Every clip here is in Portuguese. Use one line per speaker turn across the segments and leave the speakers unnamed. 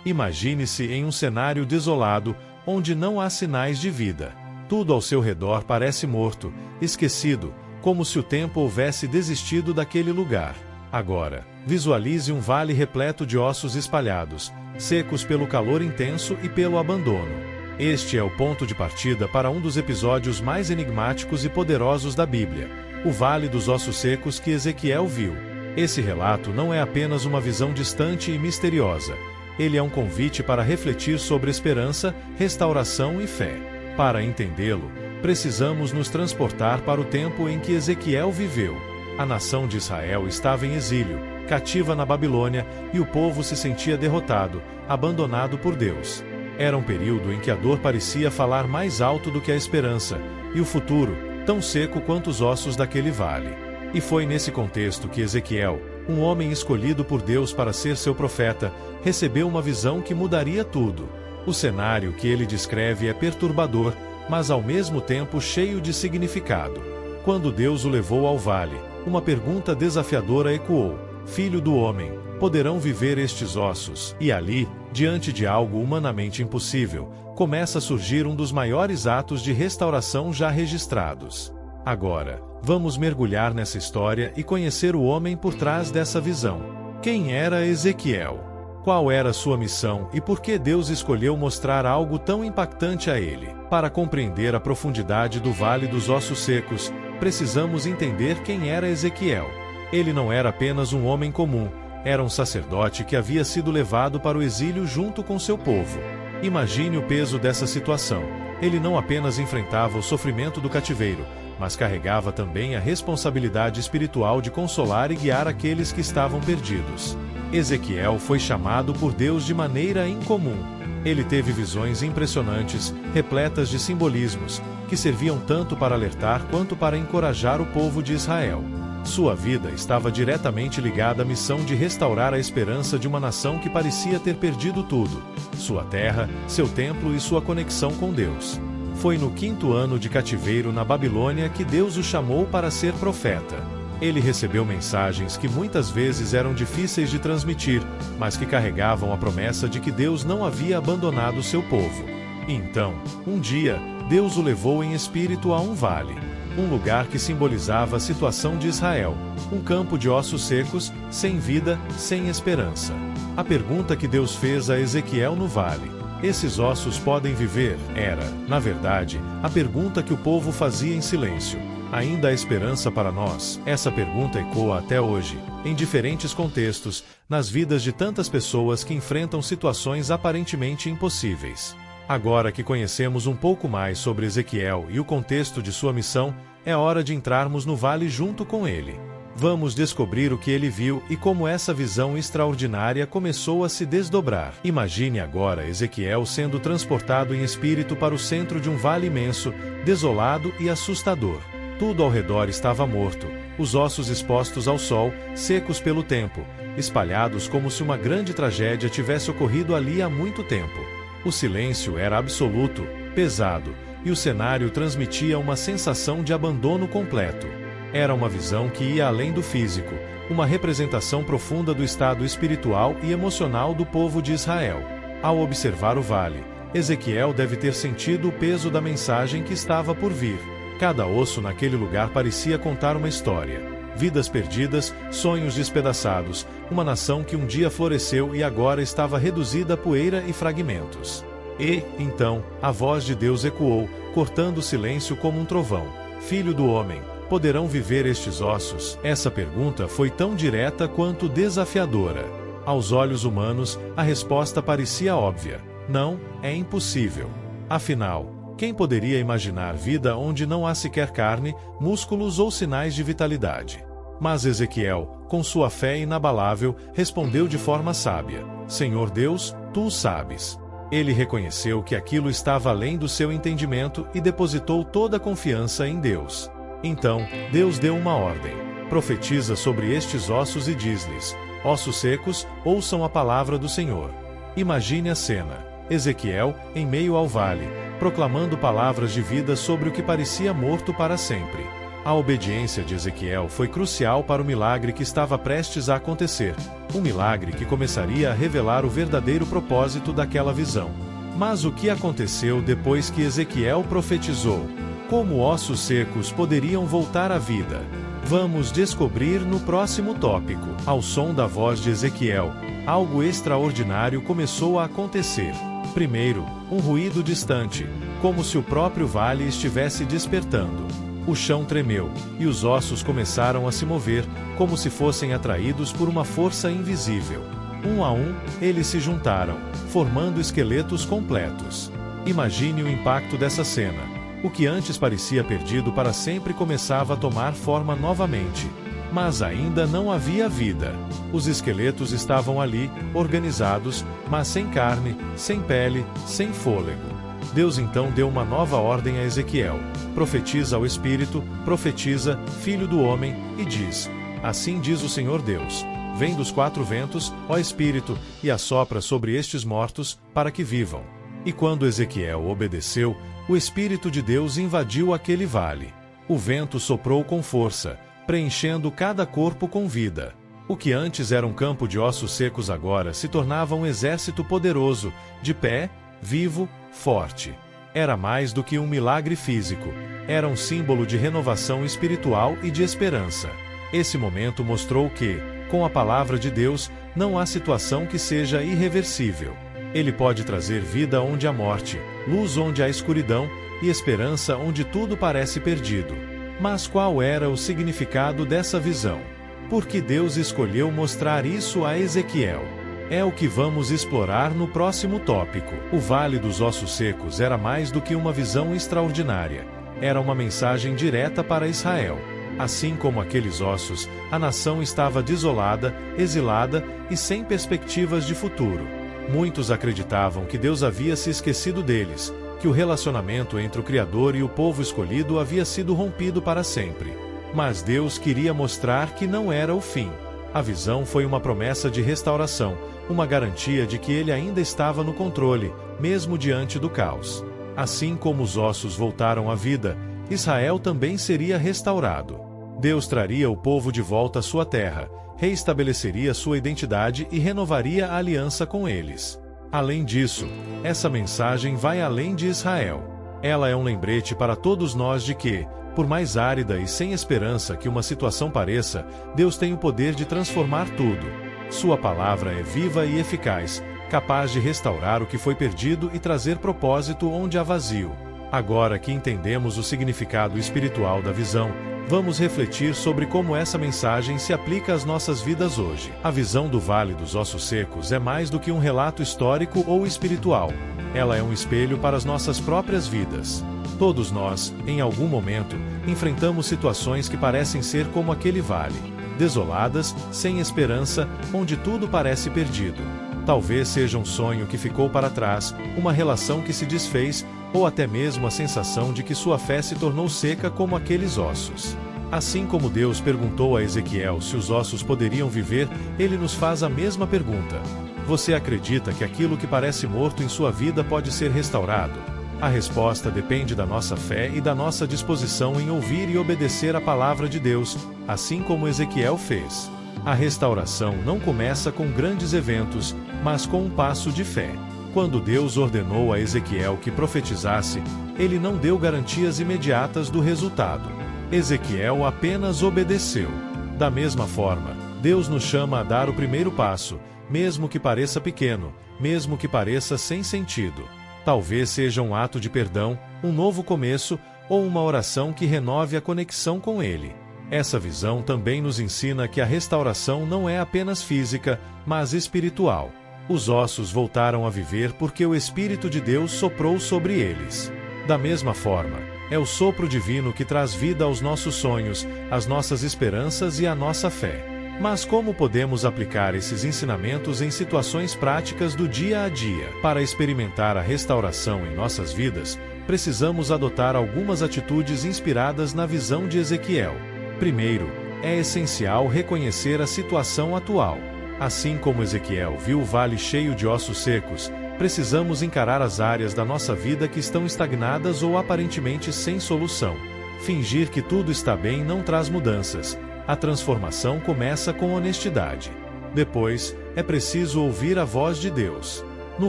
Imagine-se em um cenário desolado, onde não há sinais de vida. Tudo ao seu redor parece morto, esquecido, como se o tempo houvesse desistido daquele lugar. Agora, visualize um vale repleto de ossos espalhados, secos pelo calor intenso e pelo abandono. Este é o ponto de partida para um dos episódios mais enigmáticos e poderosos da Bíblia, o Vale dos Ossos Secos que Ezequiel viu. Esse relato não é apenas uma visão distante e misteriosa. Ele é um convite para refletir sobre esperança, restauração e fé. Para entendê-lo, precisamos nos transportar para o tempo em que Ezequiel viveu. A nação de Israel estava em exílio, cativa na Babilônia, e o povo se sentia derrotado, abandonado por Deus. Era um período em que a dor parecia falar mais alto do que a esperança, e o futuro, tão seco quanto os ossos daquele vale. E foi nesse contexto que Ezequiel, um homem escolhido por Deus para ser seu profeta, recebeu uma visão que mudaria tudo. O cenário que ele descreve é perturbador, mas ao mesmo tempo cheio de significado. Quando Deus o levou ao vale, uma pergunta desafiadora ecoou: Filho do homem, poderão viver estes ossos? E ali, diante de algo humanamente impossível, começa a surgir um dos maiores atos de restauração já registrados. Agora, vamos mergulhar nessa história e conhecer o homem por trás dessa visão. Quem era Ezequiel? Qual era sua missão e por que Deus escolheu mostrar algo tão impactante a ele? Para compreender a profundidade do Vale dos Ossos Secos, precisamos entender quem era Ezequiel. Ele não era apenas um homem comum, era um sacerdote que havia sido levado para o exílio junto com seu povo. Imagine o peso dessa situação. Ele não apenas enfrentava o sofrimento do cativeiro, mas carregava também a responsabilidade espiritual de consolar e guiar aqueles que estavam perdidos. Ezequiel foi chamado por Deus de maneira incomum. Ele teve visões impressionantes, repletas de simbolismos, que serviam tanto para alertar quanto para encorajar o povo de Israel. Sua vida estava diretamente ligada à missão de restaurar a esperança de uma nação que parecia ter perdido tudo: sua terra, seu templo e sua conexão com Deus. Foi no 5º ano de cativeiro na Babilônia que Deus o chamou para ser profeta. Ele recebeu mensagens que muitas vezes eram difíceis de transmitir, mas que carregavam a promessa de que Deus não havia abandonado seu povo. Então, um dia, Deus o levou em espírito a um vale. Um lugar que simbolizava a situação de Israel, um campo de ossos secos, sem vida, sem esperança. A pergunta que Deus fez a Ezequiel no vale: esses ossos podem viver? Era, na verdade, a pergunta que o povo fazia em silêncio. Ainda há esperança para nós? Essa pergunta ecoa até hoje, em diferentes contextos, nas vidas de tantas pessoas que enfrentam situações aparentemente impossíveis. Agora que conhecemos um pouco mais sobre Ezequiel e o contexto de sua missão, é hora de entrarmos no vale junto com ele. Vamos descobrir o que ele viu e como essa visão extraordinária começou a se desdobrar. Imagine agora Ezequiel sendo transportado em espírito para o centro de um vale imenso, desolado e assustador. Tudo ao redor estava morto, os ossos expostos ao sol, secos pelo tempo, espalhados como se uma grande tragédia tivesse ocorrido ali há muito tempo. O silêncio era absoluto, pesado, e o cenário transmitia uma sensação de abandono completo. Era uma visão que ia além do físico, uma representação profunda do estado espiritual e emocional do povo de Israel. Ao observar o vale, Ezequiel deve ter sentido o peso da mensagem que estava por vir. Cada osso naquele lugar parecia contar uma história. Vidas perdidas, sonhos despedaçados, uma nação que um dia floresceu e agora estava reduzida a poeira e fragmentos. E, então, a voz de Deus ecoou, cortando o silêncio como um trovão: Filho do homem, poderão viver estes ossos? Essa pergunta foi tão direta quanto desafiadora. Aos olhos humanos, a resposta parecia óbvia: não, é impossível. Afinal, quem poderia imaginar vida onde não há sequer carne, músculos ou sinais de vitalidade? Mas Ezequiel, com sua fé inabalável, respondeu de forma sábia: Senhor Deus, tu o sabes. Ele reconheceu que aquilo estava além do seu entendimento e depositou toda a confiança em Deus. Então, Deus deu uma ordem: profetiza sobre estes ossos e diz-lhes: ossos secos, ouçam a palavra do Senhor. Imagine a cena: Ezequiel, em meio ao vale, proclamando palavras de vida sobre o que parecia morto para sempre. A obediência de Ezequiel foi crucial para o milagre que estava prestes a acontecer, um milagre que começaria a revelar o verdadeiro propósito daquela visão. Mas o que aconteceu depois que Ezequiel profetizou? Como ossos secos poderiam voltar à vida? Vamos descobrir no próximo tópico. Ao som da voz de Ezequiel, algo extraordinário começou a acontecer. Primeiro, um ruído distante, como se o próprio vale estivesse despertando. O chão tremeu, e os ossos começaram a se mover, como se fossem atraídos por uma força invisível. Um a um, eles se juntaram, formando esqueletos completos. Imagine o impacto dessa cena. O que antes parecia perdido para sempre começava a tomar forma novamente. Mas ainda não havia vida. Os esqueletos estavam ali, organizados, mas sem carne, sem pele, sem fôlego. Deus então deu uma nova ordem a Ezequiel: profetiza ao Espírito, profetiza, filho do homem, e diz: assim diz o Senhor Deus: vem dos quatro ventos, ó Espírito, e assopra sobre estes mortos, para que vivam. E quando Ezequiel obedeceu, o Espírito de Deus invadiu aquele vale. O vento soprou com força, preenchendo cada corpo com vida. O que antes era um campo de ossos secos agora se tornava um exército poderoso, de pé, vivo, forte. Era mais do que um milagre físico, era um símbolo de renovação espiritual e de esperança. Esse momento mostrou que, com a palavra de Deus, não há situação que seja irreversível. Ele pode trazer vida onde há morte, luz onde há escuridão e esperança onde tudo parece perdido. Mas qual era o significado dessa visão? Por que Deus escolheu mostrar isso a Ezequiel? É o que vamos explorar no próximo tópico. O Vale dos Ossos Secos era mais do que uma visão extraordinária. Era uma mensagem direta para Israel. Assim como aqueles ossos, a nação estava desolada, exilada e sem perspectivas de futuro. Muitos acreditavam que Deus havia se esquecido deles, que o relacionamento entre o Criador e o povo escolhido havia sido rompido para sempre. Mas Deus queria mostrar que não era o fim. A visão foi uma promessa de restauração, uma garantia de que ele ainda estava no controle, mesmo diante do caos. Assim como os ossos voltaram à vida, Israel também seria restaurado. Deus traria o povo de volta à sua terra, reestabeleceria sua identidade e renovaria a aliança com eles. Além disso, essa mensagem vai além de Israel. Ela é um lembrete para todos nós de que, por mais árida e sem esperança que uma situação pareça, Deus tem o poder de transformar tudo. Sua palavra é viva e eficaz, capaz de restaurar o que foi perdido e trazer propósito onde há vazio. Agora que entendemos o significado espiritual da visão, vamos refletir sobre como essa mensagem se aplica às nossas vidas hoje. A visão do Vale dos Ossos Secos é mais do que um relato histórico ou espiritual. Ela é um espelho para as nossas próprias vidas. Todos nós, em algum momento, enfrentamos situações que parecem ser como aquele vale. Desoladas, sem esperança, onde tudo parece perdido. Talvez seja um sonho que ficou para trás, uma relação que se desfez, ou até mesmo a sensação de que sua fé se tornou seca como aqueles ossos. Assim como Deus perguntou a Ezequiel se os ossos poderiam viver, ele nos faz a mesma pergunta. Você acredita que aquilo que parece morto em sua vida pode ser restaurado? A resposta depende da nossa fé e da nossa disposição em ouvir e obedecer a palavra de Deus, assim como Ezequiel fez. A restauração não começa com grandes eventos, mas com um passo de fé. Quando Deus ordenou a Ezequiel que profetizasse, ele não deu garantias imediatas do resultado. Ezequiel apenas obedeceu. Da mesma forma, Deus nos chama a dar o primeiro passo, mesmo que pareça pequeno, mesmo que pareça sem sentido. Talvez seja um ato de perdão, um novo começo, ou uma oração que renove a conexão com Ele. Essa visão também nos ensina que a restauração não é apenas física, mas espiritual. Os ossos voltaram a viver porque o Espírito de Deus soprou sobre eles. Da mesma forma, é o sopro divino que traz vida aos nossos sonhos, às nossas esperanças e à nossa fé. Mas como podemos aplicar esses ensinamentos em situações práticas do dia a dia? Para experimentar a restauração em nossas vidas, precisamos adotar algumas atitudes inspiradas na visão de Ezequiel. Primeiro, é essencial reconhecer a situação atual. Assim como Ezequiel viu o vale cheio de ossos secos, precisamos encarar as áreas da nossa vida que estão estagnadas ou aparentemente sem solução. Fingir que tudo está bem não traz mudanças. A transformação começa com honestidade. Depois, é preciso ouvir a voz de Deus. No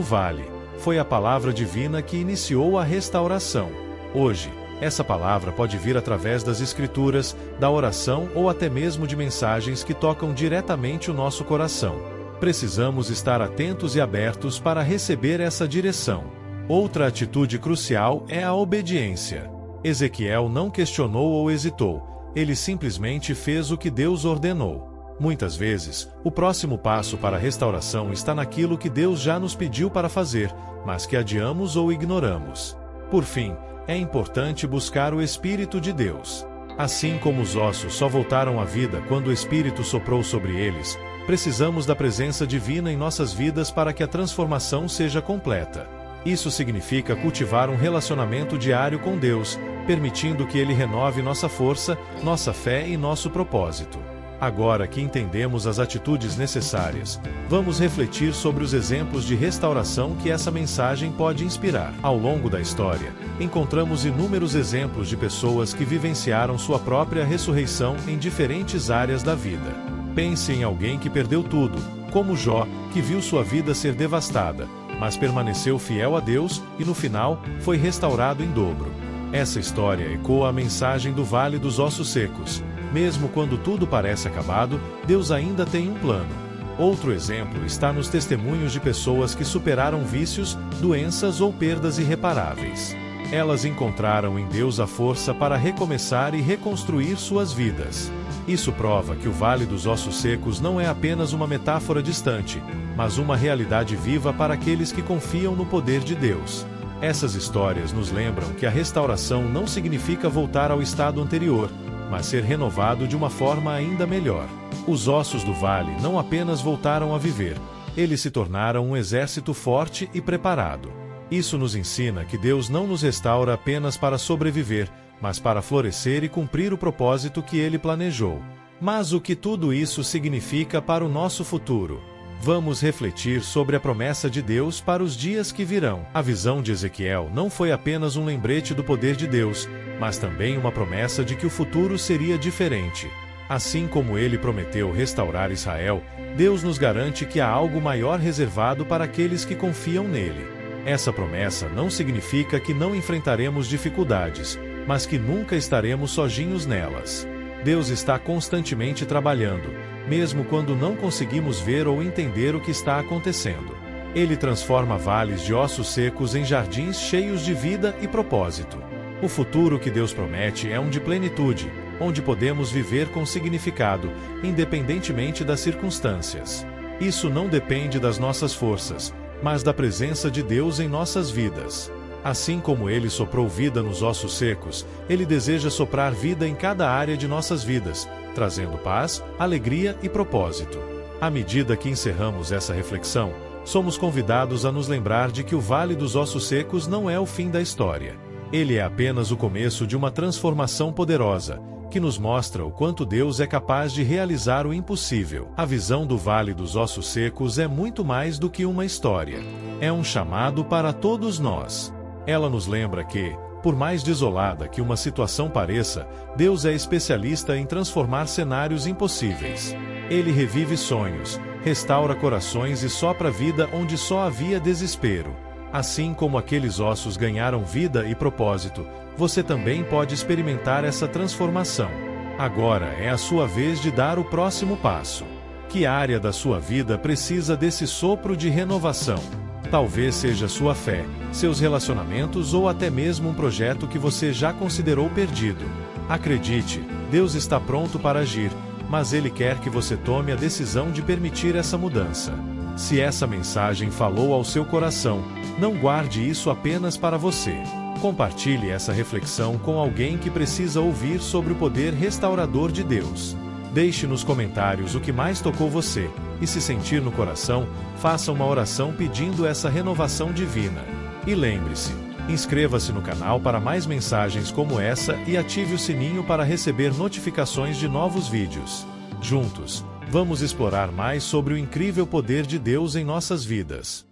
vale, foi a palavra divina que iniciou a restauração. Hoje, essa palavra pode vir através das Escrituras, da oração ou até mesmo de mensagens que tocam diretamente o nosso coração. Precisamos estar atentos e abertos para receber essa direção. Outra atitude crucial é a obediência. Ezequiel não questionou ou hesitou, ele simplesmente fez o que Deus ordenou. Muitas vezes, o próximo passo para a restauração está naquilo que Deus já nos pediu para fazer, mas que adiamos ou ignoramos. Por fim, é importante buscar o Espírito de Deus. Assim como os ossos só voltaram à vida quando o Espírito soprou sobre eles, precisamos da presença divina em nossas vidas para que a transformação seja completa. Isso significa cultivar um relacionamento diário com Deus, permitindo que Ele renove nossa força, nossa fé e nosso propósito. Agora que entendemos as atitudes necessárias, vamos refletir sobre os exemplos de restauração que essa mensagem pode inspirar. Ao longo da história, encontramos inúmeros exemplos de pessoas que vivenciaram sua própria ressurreição em diferentes áreas da vida. Pense em alguém que perdeu tudo, como Jó, que viu sua vida ser devastada, mas permaneceu fiel a Deus e no final, foi restaurado em dobro. Essa história ecoa a mensagem do Vale dos Ossos Secos. Mesmo quando tudo parece acabado, Deus ainda tem um plano. Outro exemplo está nos testemunhos de pessoas que superaram vícios, doenças ou perdas irreparáveis. Elas encontraram em Deus a força para recomeçar e reconstruir suas vidas. Isso prova que o Vale dos Ossos Secos não é apenas uma metáfora distante, mas uma realidade viva para aqueles que confiam no poder de Deus. Essas histórias nos lembram que a restauração não significa voltar ao estado anterior, mas ser renovado de uma forma ainda melhor. Os ossos do vale não apenas voltaram a viver, eles se tornaram um exército forte e preparado. Isso nos ensina que Deus não nos restaura apenas para sobreviver, mas para florescer e cumprir o propósito que Ele planejou. Mas o que tudo isso significa para o nosso futuro? Vamos refletir sobre a promessa de Deus para os dias que virão. A visão de Ezequiel não foi apenas um lembrete do poder de Deus, mas também uma promessa de que o futuro seria diferente. Assim como ele prometeu restaurar Israel, Deus nos garante que há algo maior reservado para aqueles que confiam nele. Essa promessa não significa que não enfrentaremos dificuldades, mas que nunca estaremos sozinhos nelas. Deus está constantemente trabalhando, mesmo quando não conseguimos ver ou entender o que está acontecendo. Ele transforma vales de ossos secos em jardins cheios de vida e propósito. O futuro que Deus promete é um de plenitude, onde podemos viver com significado, independentemente das circunstâncias. Isso não depende das nossas forças, mas da presença de Deus em nossas vidas. Assim como Ele soprou vida nos ossos secos, Ele deseja soprar vida em cada área de nossas vidas, trazendo paz, alegria e propósito. À medida que encerramos essa reflexão, somos convidados a nos lembrar de que o Vale dos Ossos Secos não é o fim da história. Ele é apenas o começo de uma transformação poderosa, que nos mostra o quanto Deus é capaz de realizar o impossível. A visão do Vale dos Ossos Secos é muito mais do que uma história. É um chamado para todos nós. Ela nos lembra que, por mais desolada que uma situação pareça, Deus é especialista em transformar cenários impossíveis. Ele revive sonhos, restaura corações e sopra vida onde só havia desespero. Assim como aqueles ossos ganharam vida e propósito, você também pode experimentar essa transformação. Agora é a sua vez de dar o próximo passo. Que área da sua vida precisa desse sopro de renovação? Talvez seja sua fé, seus relacionamentos ou até mesmo um projeto que você já considerou perdido. Acredite, Deus está pronto para agir, mas Ele quer que você tome a decisão de permitir essa mudança. Se essa mensagem falou ao seu coração, não guarde isso apenas para você. Compartilhe essa reflexão com alguém que precisa ouvir sobre o poder restaurador de Deus. Deixe nos comentários o que mais tocou você, e se sentir no coração, faça uma oração pedindo essa renovação divina. E lembre-se, inscreva-se no canal para mais mensagens como essa e ative o sininho para receber notificações de novos vídeos. Juntos, vamos explorar mais sobre o incrível poder de Deus em nossas vidas.